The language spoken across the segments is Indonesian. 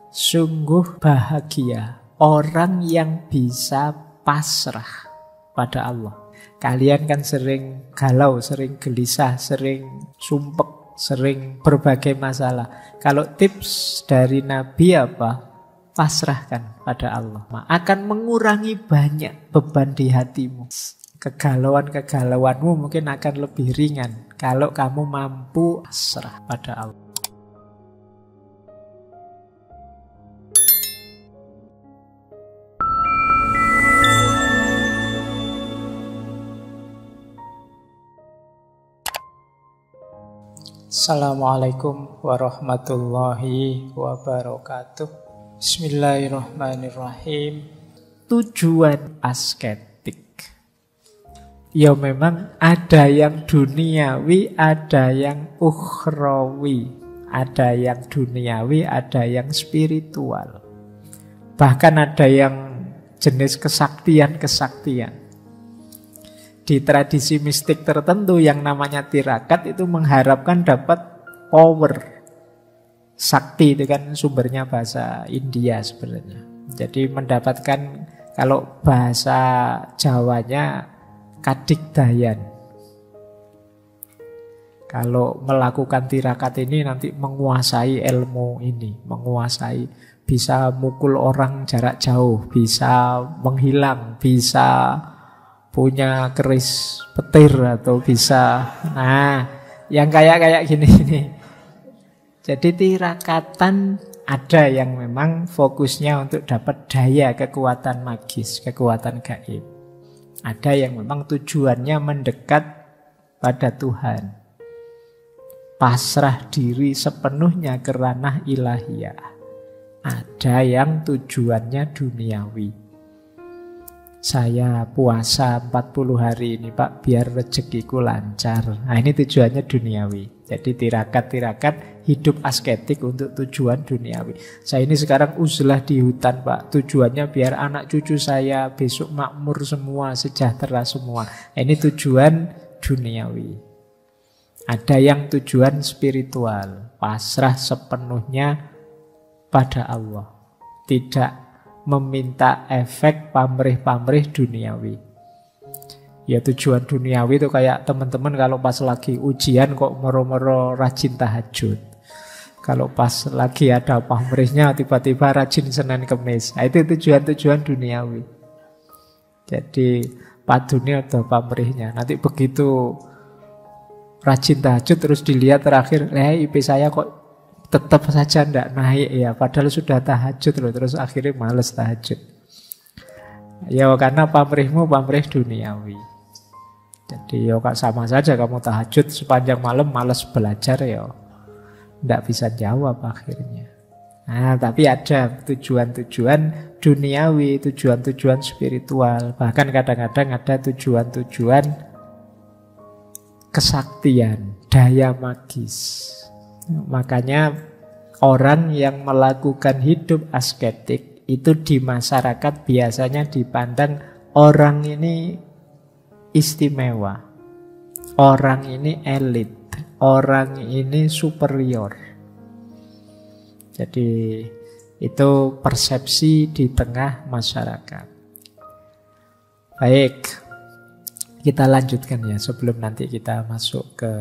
Sungguh bahagia orang yang bisa pasrah pada Allah. Kalian kan sering galau, sering gelisah, sering sumpek, sering berbagai masalah. Kalau tips dari Nabi apa? Pasrahkan pada Allah. Akan mengurangi banyak beban di hatimu. Kegalauan-kegalauanmu mungkin akan lebih ringan kalau kamu mampu pasrah pada Allah. Assalamualaikum warahmatullahi wabarakatuh. Bismillahirrahmanirrahim. Tujuan asketik. Ya memang ada yang duniawi, ada yang ukhrawi. Ada yang duniawi, ada yang spiritual. Bahkan ada yang jenis kesaktian-kesaktian. Di tradisi mistik tertentu yang namanya tirakat itu mengharapkan dapat power. Sakti itu kan sumbernya bahasa India sebenarnya. Jadi mendapatkan, kalau bahasa Jawanya, kadigdayan. Kalau melakukan tirakat ini nanti menguasai ilmu ini, menguasai, bisa mukul orang jarak jauh, bisa menghilang, bisa punya keris petir atau bisa, nah, yang kayak gini nih. Jadi tirakatan ada yang memang fokusnya untuk dapat daya, kekuatan magis, kekuatan gaib. Ada yang memang tujuannya mendekat pada Tuhan. Pasrah diri sepenuhnya ke ranah ilahiyah. Ada yang tujuannya duniawi. Saya puasa 40 hari ini Pak, biar rezekiku lancar. Nah ini tujuannya duniawi. Jadi tirakat-tirakat hidup asketik untuk tujuan duniawi. Saya ini sekarang uzlah di hutan Pak, tujuannya biar anak cucu saya besok makmur semua, sejahtera semua. Nah, ini tujuan duniawi. Ada yang tujuan spiritual, pasrah sepenuhnya pada Allah. Tidak meminta efek pamrih-pamrih duniawi. Ya tujuan duniawi itu kayak teman-teman kalau pas lagi ujian kok moro-moro rajin tahajud. Kalau pas lagi ada pamrihnya tiba-tiba rajin Senin Kemis. Nah, itu tujuan-tujuan duniawi. Jadi padunya atau pamrihnya. Nanti begitu rajin tahajud terus dilihat terakhir, IP saya kok tetap saja tidak naik ya, padahal sudah tahajud loh, terus akhirnya males tahajud. Ya karena pamrihmu pamrih duniawi. Jadi ya sama saja kamu tahajud sepanjang malam males belajar ya, tidak bisa jawab akhirnya. Nah tapi ada tujuan-tujuan duniawi, tujuan-tujuan spiritual. Bahkan kadang-kadang ada tujuan-tujuan kesaktian, daya magis. Makanya orang yang melakukan hidup asketik itu di masyarakat biasanya dipandang orang ini istimewa, orang ini elit, orang ini superior. Jadi itu persepsi di tengah masyarakat. Baik, kita lanjutkan ya sebelum nanti kita masuk ke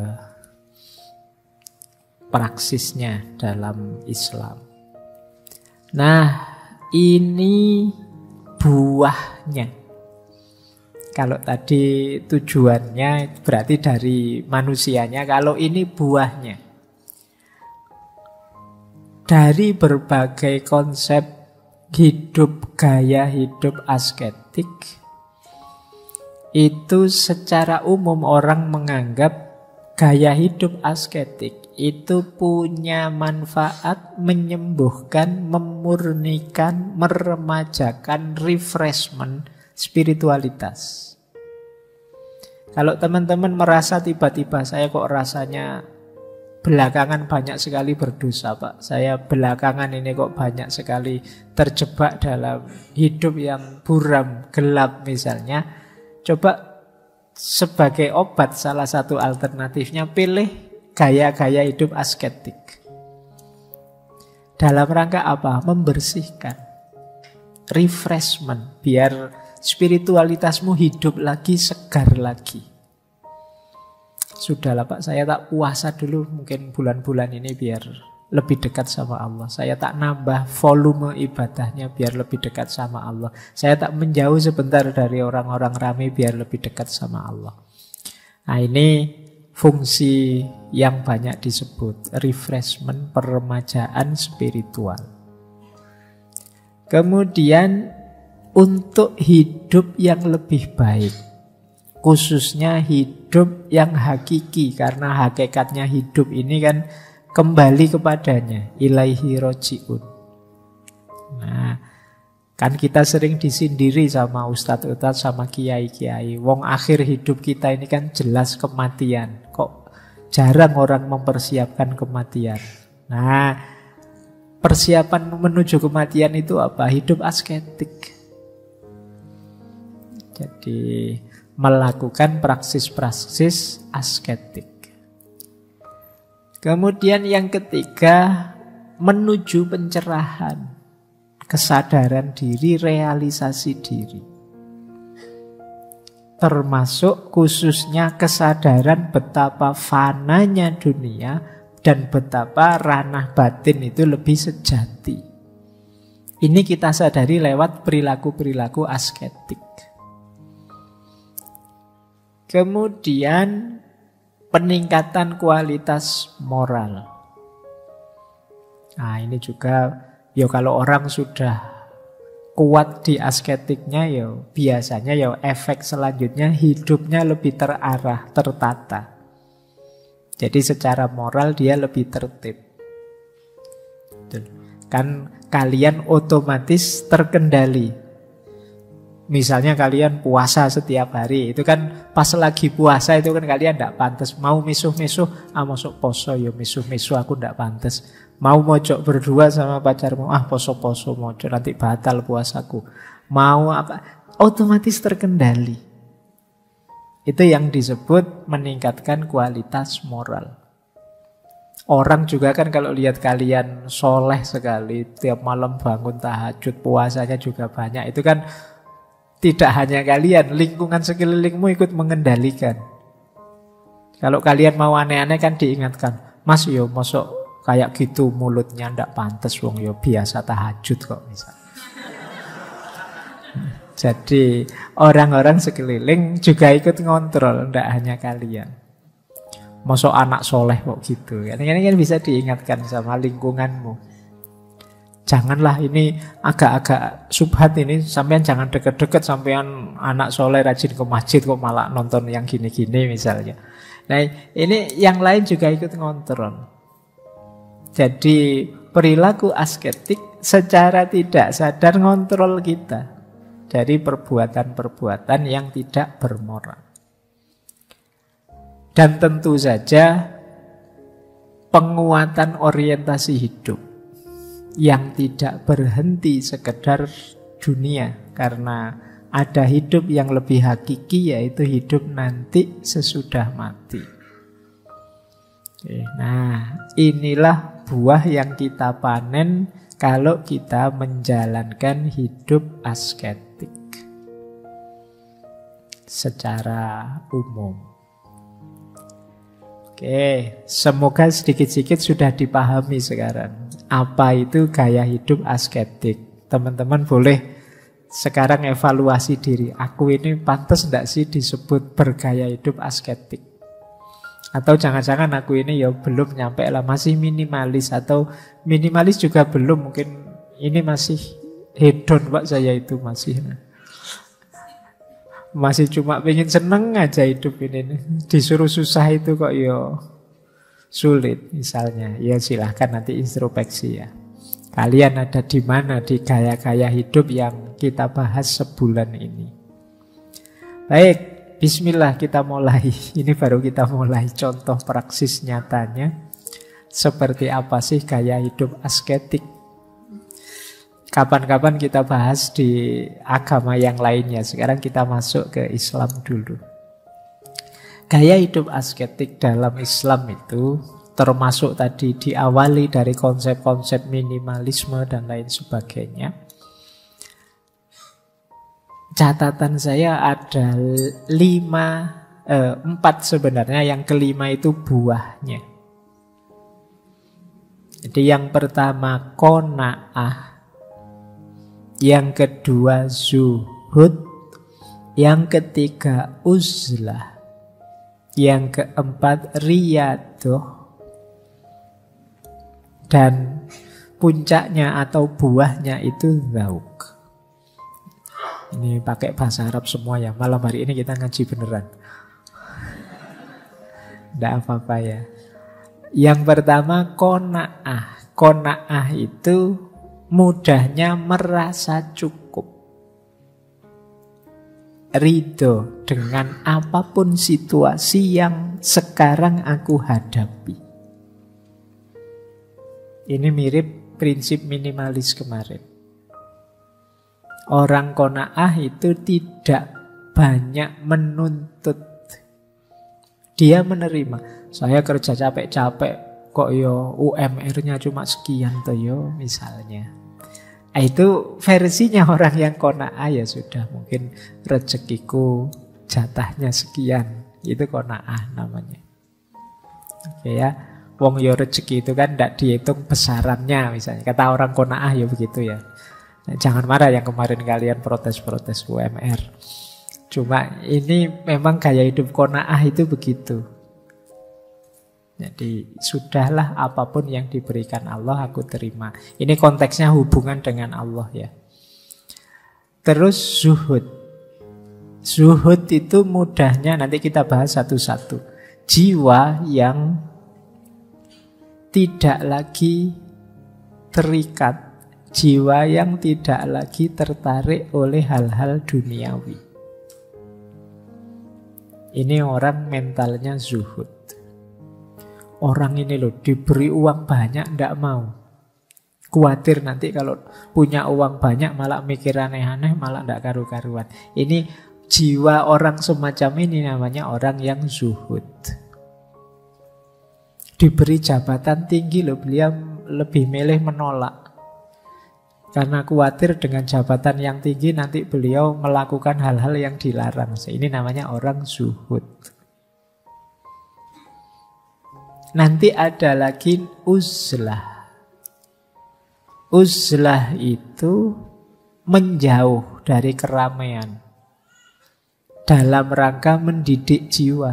praksisnya dalam Islam. Nah, ini buahnya. Kalau tadi tujuannya berarti dari manusianya, kalau ini buahnya. Dari berbagai konsep hidup, gaya hidup asketik, itu secara umum orang menganggap gaya hidup asketik itu punya manfaat menyembuhkan, memurnikan, meremajakan, refreshment spiritualitas. Kalau teman-teman merasa tiba-tiba saya kok rasanya belakangan banyak sekali berdosa Pak, saya belakangan ini kok banyak sekali terjebak dalam hidup yang buram, gelap misalnya, coba sebagai obat salah satu alternatifnya pilih gaya-gaya hidup asketik. Dalam rangka apa? Membersihkan. Refreshment. Biar spiritualitasmu hidup lagi, segar lagi. Sudahlah Pak, saya tak puasa dulu mungkin bulan-bulan ini biar lebih dekat sama Allah. Saya tak nambah volume ibadahnya biar lebih dekat sama Allah. Saya tak menjauh sebentar dari orang-orang ramai biar lebih dekat sama Allah. Nah, ini fungsi yang banyak disebut refreshment, peremajaan spiritual. Kemudian untuk hidup yang lebih baik, khususnya hidup yang hakiki, karena hakikatnya hidup ini kan kembali kepadanya, ilaihi roji'un. Nah, kan kita sering disindiri sama ustadz-ustadz, sama kiai-kiai. Wong akhir hidup kita ini kan jelas kematian. Kok jarang orang mempersiapkan kematian. Nah, persiapan menuju kematian itu apa? Hidup asketik. Jadi melakukan praksis-praksis asketik. Kemudian yang ketiga, menuju pencerahan. Kesadaran diri, realisasi diri. Termasuk khususnya kesadaran betapa fananya dunia dan betapa ranah batin itu lebih sejati. Ini kita sadari lewat perilaku-perilaku asketik. Kemudian peningkatan kualitas moral. Nah, ini juga ya kalau orang sudah kuat di asketiknya ya biasanya ya efek selanjutnya hidupnya lebih terarah, tertata. Jadi secara moral dia lebih tertib. Kan kalian otomatis terkendali. Misalnya kalian puasa setiap hari, itu kan pas lagi puasa itu kan kalian tidak pantas. Mau misuh-misuh, masuk poso ya misuh-misuh aku tidak pantas. Mau mojok berdua sama pacarmu, poso-poso mojok nanti batal puasaku. Mau apa? Otomatis terkendali. Itu yang disebut meningkatkan kualitas moral. Orang juga kan kalau lihat kalian soleh sekali, tiap malam bangun tahajud, puasanya juga banyak. Itu kan tidak hanya kalian, lingkungan sekelilingmu ikut mengendalikan. Kalau kalian mau aneh-aneh kan diingatkan, Mas yo mosok kayak gitu mulutnya ndak pantas, wong yo biasa tahajud kok misalnya. Jadi orang-orang sekeliling juga ikut ngontrol, ndak hanya kalian. Mosok anak soleh kok gitu. Ini kan bisa diingatkan sama lingkunganmu. Janganlah ini agak-agak subhat ini, sampean jangan deket-deket, sampean anak soleh rajin ke masjid kok malah nonton yang gini-gini misalnya. Nah ini yang lain juga ikut ngontrol. Jadi perilaku asketik secara tidak sadar ngontrol kita dari perbuatan-perbuatan yang tidak bermoral. Dan tentu saja penguatan orientasi hidup yang tidak berhenti sekedar dunia, karena ada hidup yang lebih hakiki, yaitu hidup nanti sesudah mati. Nah, inilah buah yang kita panen kalau kita menjalankan hidup asketik secara umum. Oke, semoga sedikit-sedikit sudah dipahami sekarang apa itu gaya hidup asketik. Teman-teman boleh sekarang evaluasi diri. Aku ini pantas enggak sih disebut bergaya hidup asketik? Atau jangan-jangan aku ini ya belum nyampe lah, masih minimalis. Atau minimalis juga belum, mungkin ini masih hedon Pak, saya itu masih cuma pengen seneng aja hidup ini. Disuruh susah itu kok ya sulit misalnya. Ya silahkan nanti introspeksi ya. Kalian ada di mana di gaya-gaya hidup yang kita bahas sebulan ini? Baik, bismillah kita mulai. Ini baru kita mulai contoh praksis nyatanya. Seperti apa sih gaya hidup asketik? Kapan-kapan kita bahas di agama yang lainnya. Sekarang kita masuk ke Islam dulu. Gaya hidup asketik dalam Islam itu termasuk tadi diawali dari konsep-konsep minimalisme dan lain sebagainya. Catatan saya ada 4 sebenarnya, yang kelima itu buahnya. Jadi yang pertama qanaah, yang kedua zuhud, yang ketiga uzlah, yang keempat riyadoh, dan puncaknya atau buahnya itu dzauk. Ini pakai bahasa Arab semua ya. Malam hari ini kita ngaji beneran. Tidak apa-apa ya. Yang pertama qanaah. Qanaah itu mudahnya merasa cukup, ridho dengan apapun situasi yang sekarang aku hadapi. Ini mirip prinsip minimalis kemarin. Orang qanaah itu tidak banyak menuntut. Dia menerima. Saya kerja capek-capek, kok yo UMR-nya cuma sekian toh yo, misalnya. Itu versinya orang yang qanaah, ya sudah, mungkin rezekiku jatahnya sekian. Itu qanaah namanya. Oke ya. Wong yo rezeki itu kan tidak dihitung besarannya, misalnya. Kata orang qanaah ya begitu ya. Nah, jangan marah yang kemarin kalian protes-protes UMR. Cuma ini memang gaya hidup qanaah itu begitu. Jadi sudahlah, apapun yang diberikan Allah aku terima. Ini konteksnya hubungan dengan Allah ya. Terus zuhud. Zuhud itu mudahnya nanti kita bahas satu-satu. Jiwa yang tidak lagi terikat, jiwa yang tidak lagi tertarik oleh hal-hal duniawi. Ini orang mentalnya zuhud. Orang ini loh diberi uang banyak ndak mau. Khawatir nanti kalau punya uang banyak malah mikir aneh-aneh, malah ndak karu-karuan. Ini jiwa orang semacam ini namanya orang yang zuhud. Diberi jabatan tinggi loh, beliau lebih milih menolak. Karena khawatir dengan jabatan yang tinggi nanti beliau melakukan hal-hal yang dilarang. Ini namanya orang zuhud. Nanti ada lagi uzlah. Uzlah itu menjauh dari keramaian dalam rangka mendidik jiwa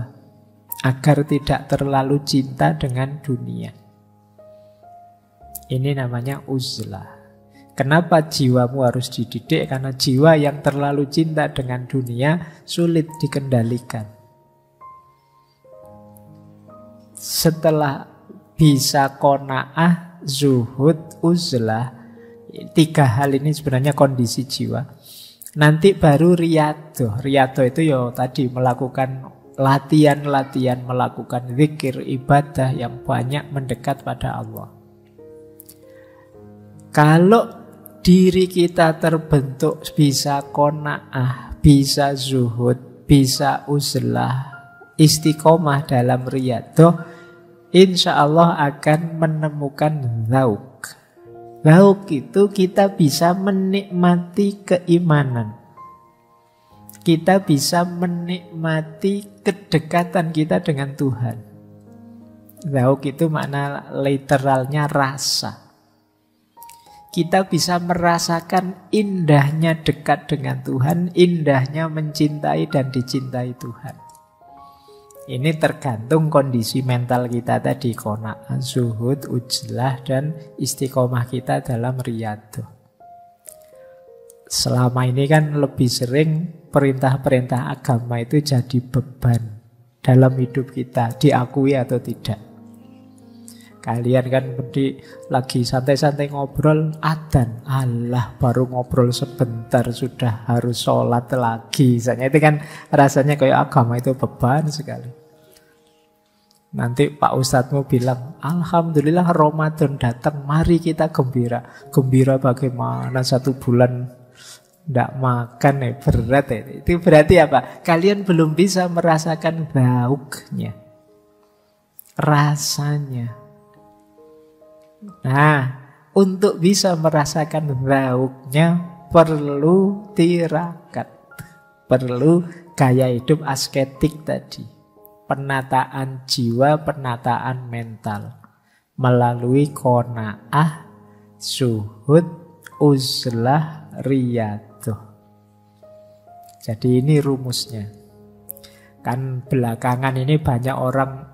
agar tidak terlalu cinta dengan dunia. Ini namanya uzlah. Kenapa jiwamu harus dididik? Karena jiwa yang terlalu cinta dengan dunia sulit dikendalikan. Setelah bisa qanaah, zuhud, uzlah, 3 hal ini sebenarnya kondisi jiwa. Nanti baru riyadoh. Riyadoh itu ya tadi melakukan latihan-latihan, melakukan zikir, ibadah yang banyak mendekat pada Allah. Kalau diri kita terbentuk bisa qanaah, bisa zuhud, bisa uzlah, istiqomah dalam riyadoh, insya Allah akan menemukan dzauk. Dzauk itu kita bisa menikmati keimanan. Kita bisa menikmati kedekatan kita dengan Tuhan. Dzauk itu makna literalnya rasa. Kita bisa merasakan indahnya dekat dengan Tuhan, indahnya mencintai dan dicintai Tuhan. Ini tergantung kondisi mental kita tadi, qanaah, zuhud, uzlah, dan istiqomah kita dalam riyadoh. Selama ini kan lebih sering perintah-perintah agama itu jadi beban dalam hidup kita, diakui atau tidak. Kalian kan lagi santai-santai ngobrol, adzan, Allah baru ngobrol sebentar sudah harus sholat lagi. Misalnya itu kan rasanya kayak agama itu beban sekali. Nanti Pak Ustadzmu bilang, Alhamdulillah Ramadan datang, mari kita gembira. Gembira bagaimana 1 bulan tidak makan berat ya. Itu berarti apa? Kalian belum bisa merasakan dzauknya. rasanya. Nah, untuk bisa merasakan zauknya perlu tirakat, perlu gaya hidup asketik tadi, penataan jiwa, penataan mental melalui qanaah, zuhud, uzlah, riyadhah. Jadi ini rumusnya. Kan belakangan ini banyak orang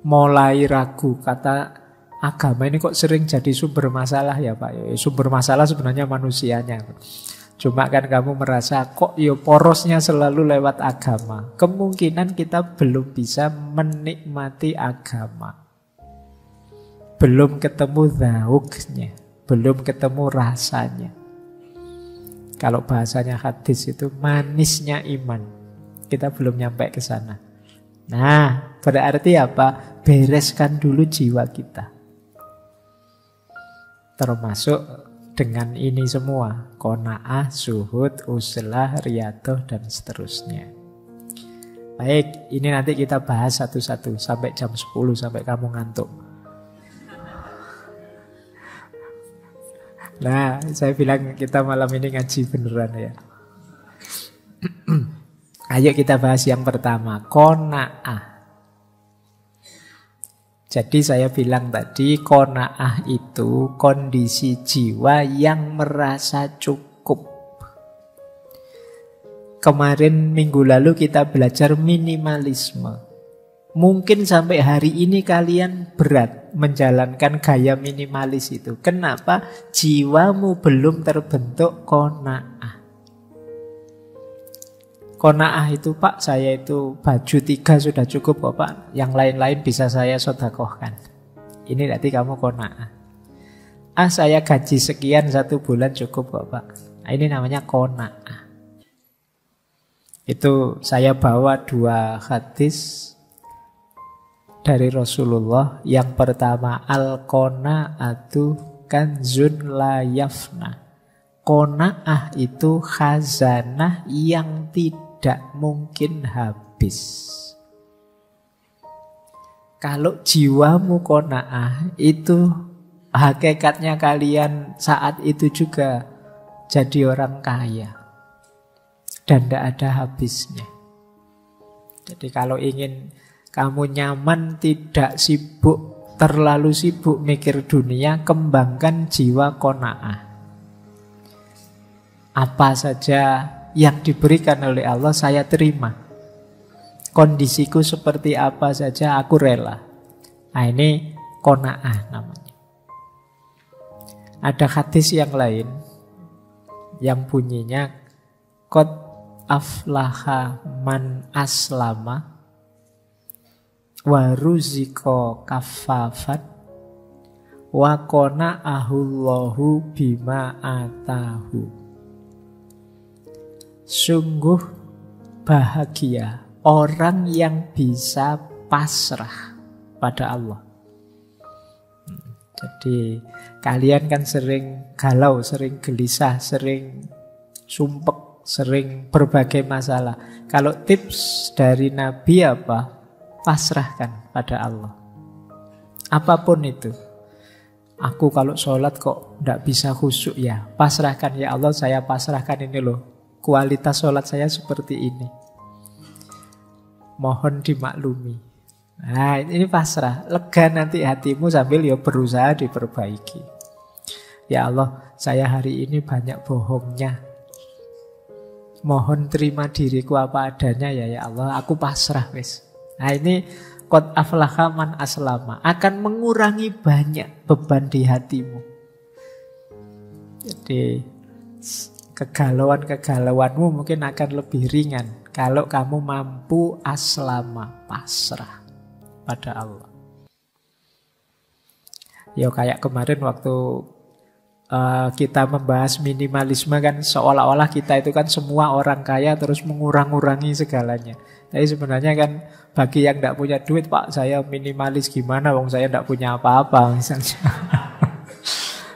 mulai ragu, kata agama ini kok sering jadi sumber masalah ya Pak. Ya, sumber masalah sebenarnya manusianya. Cuma kan kamu merasa kok ya porosnya selalu lewat agama. Kemungkinan kita belum bisa menikmati agama. Belum ketemu zauknya, belum ketemu rasanya. Kalau bahasanya hadis itu manisnya iman. Kita belum nyampe ke sana. Nah, berarti apa? Bereskan dulu jiwa kita. Termasuk dengan ini semua, qanaah, zuhud, uzlah, riyadhah, dan seterusnya. Baik, ini nanti kita bahas satu-satu sampai jam 10, sampai kamu ngantuk. Nah, saya bilang kita malam ini ngaji beneran ya. Ayo kita bahas yang pertama, qanaah. Jadi saya bilang tadi, qanaah itu kondisi jiwa yang merasa cukup. Kemarin minggu lalu kita belajar minimalisme. Mungkin sampai hari ini kalian berat menjalankan gaya minimalis itu. Kenapa? Jiwamu belum terbentuk qanaah. Qanaah itu Pak, saya itu baju 3 sudah cukup kok Pak. Yang lain-lain bisa saya sedekahkan. Ini berarti kamu qanaah. Saya gaji sekian 1 bulan cukup kok Pak. Nah, ini namanya qanaah. Itu saya bawa 2 hadis dari Rasulullah. Yang pertama, al-qanaatu kanzun la yafna. Qanaah itu khazanah yang tidak mungkin habis. Kalau jiwamu qanaah, itu hakikatnya kalian saat itu juga jadi orang kaya. Dan tidak ada habisnya. Jadi kalau ingin kamu nyaman, tidak sibuk, terlalu sibuk mikir dunia, kembangkan jiwa qanaah. Apa saja yang diberikan oleh Allah saya terima. Kondisiku seperti apa saja aku rela. Nah, ini qanaah namanya. Ada hadis yang lain yang bunyinya qad aflaha man aslama wa ruziqa kaffafan wa qana'ahullahu bima atahu. Sungguh bahagia orang yang bisa pasrah pada Allah. Jadi kalian kan sering galau, sering gelisah, sering sumpek, sering berbagai masalah. Kalau tips dari Nabi apa? Pasrahkan pada Allah. Apapun itu. Aku kalau sholat kok tidak bisa khusyuk ya. Pasrahkan ya Allah, saya pasrahkan ini loh. Kualitas sholat saya seperti ini. Mohon dimaklumi. Nah, ini pasrah. Lega nanti hatimu sambil ya berusaha diperbaiki. Ya Allah, saya hari ini banyak bohongnya. Mohon terima diriku apa adanya ya Allah. Aku pasrah wis. Nah, ini qad aflaha man aslama. Akan mengurangi banyak beban di hatimu. Jadi kegalauan-kegalauanmu mungkin akan lebih ringan kalau kamu mampu aslama, pasrah pada Allah. Ya kayak kemarin waktu kita membahas minimalisme kan seolah-olah kita itu kan semua orang kaya terus mengurang-urangi segalanya. Tapi sebenarnya kan bagi yang tidak punya duit, Pak, saya minimalis gimana wong saya tidak punya apa-apa misalnya.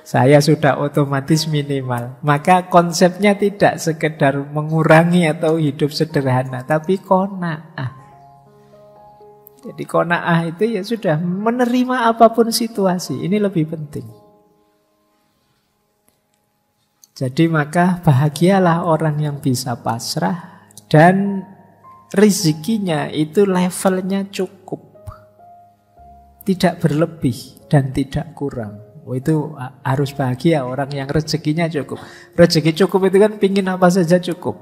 Saya sudah otomatis minimal. Maka konsepnya tidak sekedar mengurangi atau hidup sederhana, tapi qanaah. Jadi qanaah itu ya sudah menerima apapun situasi. Ini lebih penting. Jadi maka bahagialah orang yang bisa pasrah dan rezekinya itu levelnya cukup. Tidak berlebih dan tidak kurang. Itu harus bahagia orang yang rezekinya cukup. Rezeki cukup itu kan pingin apa saja cukup.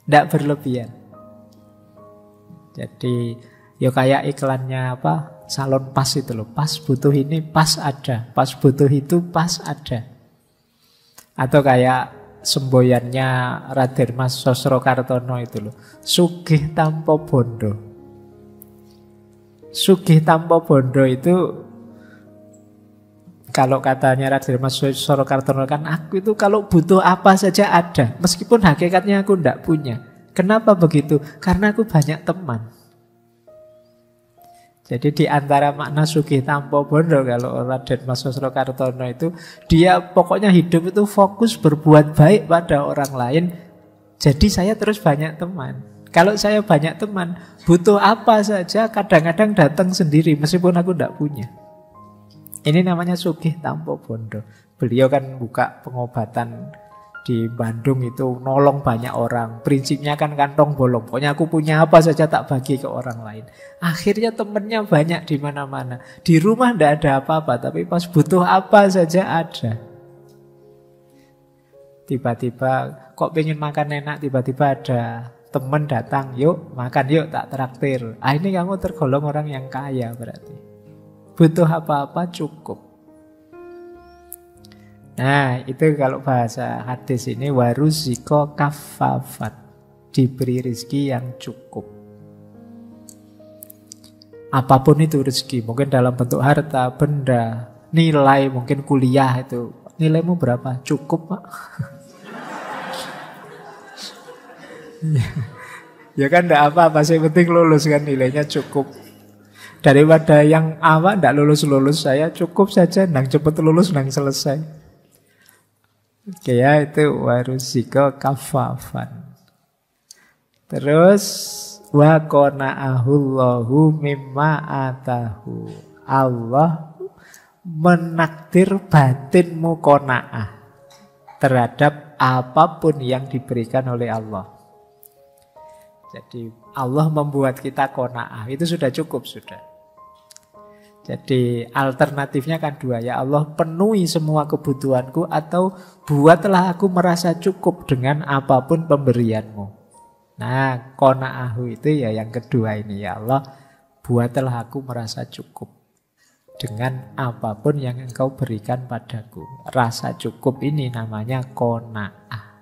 Tidak berlebihan. Jadi ya kayak iklannya apa, salon pas itu loh. Pas butuh ini pas ada, pas butuh itu pas ada. Atau kayak semboyannya Raden Mas Sosrokartono itu loh, sugih tanpa bondo. Sugih tanpa bondo itu kalau katanya Raden Mas Sosrokartono kan, aku itu kalau butuh apa saja ada, meskipun hakikatnya aku tidak punya. Kenapa begitu? Karena aku banyak teman. Jadi di antara makna sugih tanpa bondo kalau Raden Mas Sosrokartono itu, dia pokoknya hidup itu fokus berbuat baik pada orang lain. Jadi saya terus banyak teman. Kalau saya banyak teman, butuh apa saja kadang-kadang datang sendiri meskipun aku tidak punya. Ini namanya sugih tanpa bondo. Beliau kan buka pengobatan di Bandung itu, nolong banyak orang. Prinsipnya kan kantong bolong. Pokoknya aku punya apa saja tak bagi ke orang lain. Akhirnya temennya banyak di mana-mana. Di rumah tidak ada apa-apa, tapi pas butuh apa saja ada. Tiba-tiba kok pengen makan enak, tiba-tiba ada temen datang, yuk makan yuk tak traktir. Ini kamu tergolong orang yang kaya berarti. Butuh apa-apa cukup. Nah, itu kalau bahasa hadis ini waruziko kafafat, diberi rezeki yang cukup. Apapun itu rezeki, mungkin dalam bentuk harta, benda, nilai, mungkin kuliah itu. Nilaimu berapa? Cukup, Pak. Ya kan enggak apa-apa, sih penting lulus kan, nilainya cukup. Daripada yang awak enggak lulus-lulus, saya cukup saja, nang cepet lulus, nang selesai. Oke ya, itu waruziko kafafan. Terus wa qana'ahullahu mimma atahu. Allah menakdir batinmu qanaah terhadap apapun yang diberikan oleh Allah. Jadi Allah membuat kita qanaah, itu sudah cukup sudah. Jadi alternatifnya kan dua, ya Allah penuhi semua kebutuhanku atau buatlah aku merasa cukup dengan apapun pemberianmu. Nah, qana'ahu itu ya yang kedua ini, ya Allah buatlah aku merasa cukup dengan apapun yang Engkau berikan padaku. Rasa cukup ini namanya qana'ah.